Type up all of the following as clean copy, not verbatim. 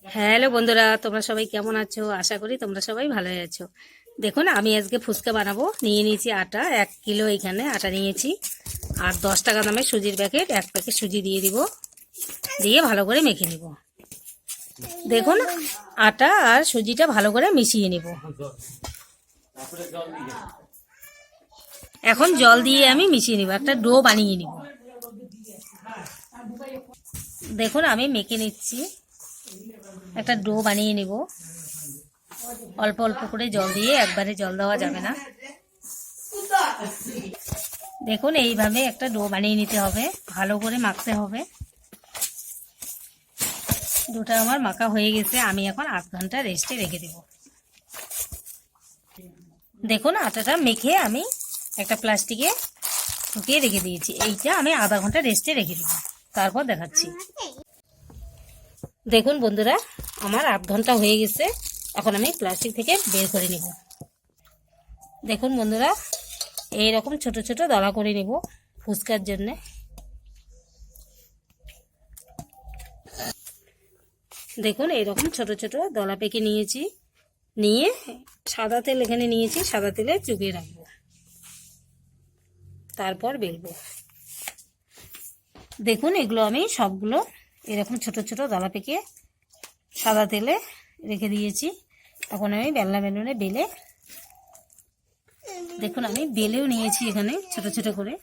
Hello বন্ধুরা, তোমরা সবাই কেমন আছো? আশা করি তোমরা সবাই ভালোই আছো। দেখুন, আমি আজকে ফুচকা বানাবো। নিয়ে নিয়েছি আটা 1 কিলো, এখানে আটা নিয়েছি। আর 10 টাকা দামের সুজির প্যাকেট, 1 প্যাকেট সুজি দিয়ে দিব, দিয়ে ভালো করে মেখে নিব। দেখুন, আটা আর সুজিটা ভালো করে মিশিয়ে নিব। এখন জল দিয়ে আমি মিশিয়ে নিব, একটা ডো বানিয়ে নিব। দেখুন, আমি মেখে নিচ্ছি, একটা ডো বানিয়ে নিব। অল্প অল্প করে জল দিয়ে, একবারে জল দেওয়া যাবে না। দেখুন, এইভাবে একটা ডো বানিয়ে নিতে হবে, ভালো করে মাখতে হবে। ডোটা আমার মাখা হয়ে গেছে, আমি এখন 8 ঘন্টা রেস্টে রেখে দেব। দেখুন, আটাটা মেখে আমি একটা প্লাস্টিকে ঢুকিয়ে রেখে দিয়েছি। এইটা আমি আধা ঘন্টা রেস্টে রেখে দেব, তারপর দেখাচ্ছি। দেখুন বন্ধুরা, আমার 8 ঘন্টা হয়ে গেছে। এখন আমি প্লাস্টিক থেকে বের করে নেব। দেখুন বন্ধুরা, এইরকম ছোট ছোট দলা করে নেব ফুচকার জন্য। দেখুন, এইরকম ছোট ছোট দলা পেকে নিয়েছি। নিয়ে সাদা তেল এখানে নিয়েছি, সাদা তেলে চুবিয়ে রাখবো, তারপর বেলবো। দেখুন, এগুলো আমি সবগুলো এরকম ছোট ছোট দলা পেকে সাদা তেলে রেখে দিয়েছি। এখন আমি বেলনা বেলুনে বেলে, দেখুন আমি বেলেও নিয়েছি এখানে ছোট ছোট করে।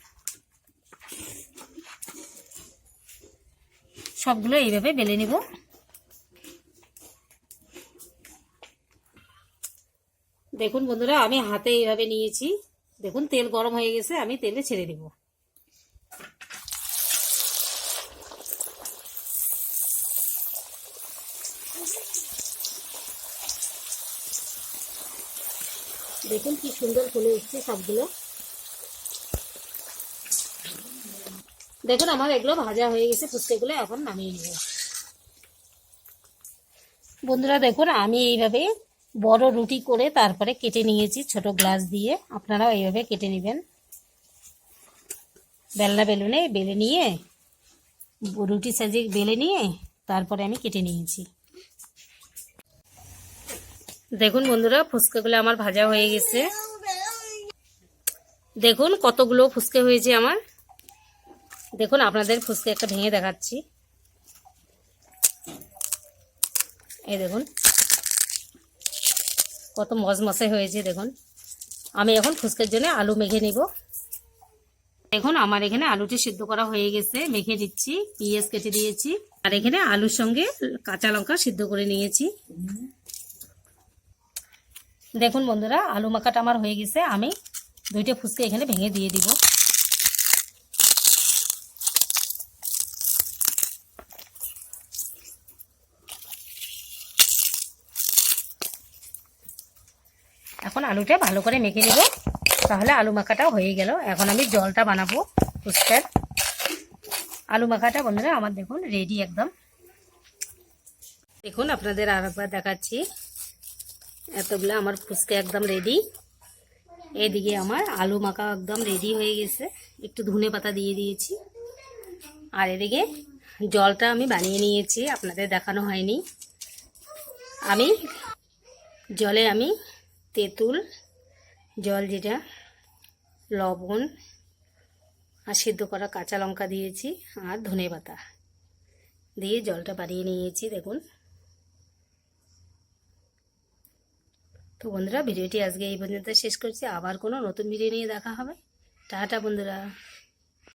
সবগুলো এইভাবে বেলে নিব। দেখুন বন্ধুরা, আমি হাতে এইভাবে নিয়েছি। দেখুন, তেল গরম হয়ে গেছে, আমি তেলে ছেড়ে দেব। দেখুন কি সুন্দর ফুলে উঠছে সবগুলো। দেখুন, আমার এগুলো ভাজা হয়ে গেছে, ফুচকাগুলো এখন নামিয়ে নেব। বন্ধুরা দেখুন, আমি এইভাবে বড় রুটি করে তারপরে কেটে নিয়েছি ছোট গ্লাস দিয়ে। আপনারাও এইভাবে কেটে নেবেন। বেলনা বেলুনে বেলে নিয়ে, রুটি সাইজে বেলে নিয়ে তারপরে আমি কেটে নিয়েছি। দেখুন বন্ধুরা, ফুচকাগুলো আমার ভাজা হয়ে গেছে। দেখুন কতগুলো ফুচকা হয়েছে আমার। দেখুন, আপনাদের ফুচকা একটা ভেঙে দেখাচ্ছি। এই দেখুন কত মজমসে হয়েছে। দেখুন, আমি এখন ফুচকার জন্য আলু মেখে নিব। দেখুন, আমার এখানে আলুটি সিদ্ধ করা হয়ে গেছে, মেখে দিচ্ছি। পেঁয়াজ কেটে দিয়েছি, আর এখানে আলুর সঙ্গে কাঁচা লঙ্কা সিদ্ধ করে নিয়েছি। দেখুন বন্ধুরা, আলু মাখাটা আমার হয়ে গেছে। আমি 2টা ফুচকা এখানে ভেঙে দিয়ে দিব। এখন আলুটা ভালো করে মেখে নিব, তাহলে আলু মাখাটাও হয়ে গেল। এখন আমি জলটা বানাবো ফুচকার। আলু মাখাটা বন্ধুরা আমার দেখুন রেডি একদম। দেখুন, আপনাদের আরেকবার দেখাচ্ছি। এতগুলো আমার ফুচকা একদম রেডি। এদিকে আমার আলু মাখা একদম রেডি হয়ে গেছে, একটু ধনে পাতা দিয়ে দিয়েছি। আর এদিকে জলটা আমি বানিয়ে নিয়েছি, আপনাদের দেখানো হয়নি। আমি জলে তেঁতুল জল, যেটা লবণ আর সিদ্ধ করা কাঁচা লঙ্কা দিয়েছি, আর ধনে পাতা দিয়ে জলটা বানিয়ে নিয়েছি। দেখুন তো বন্ধুরা, ভিডিওটি আজকে এই পর্যন্ত শেষ করছি। আবার কোনো নতুন ভিডিও নিয়ে দেখা হবে। টাটা বন্ধুরা।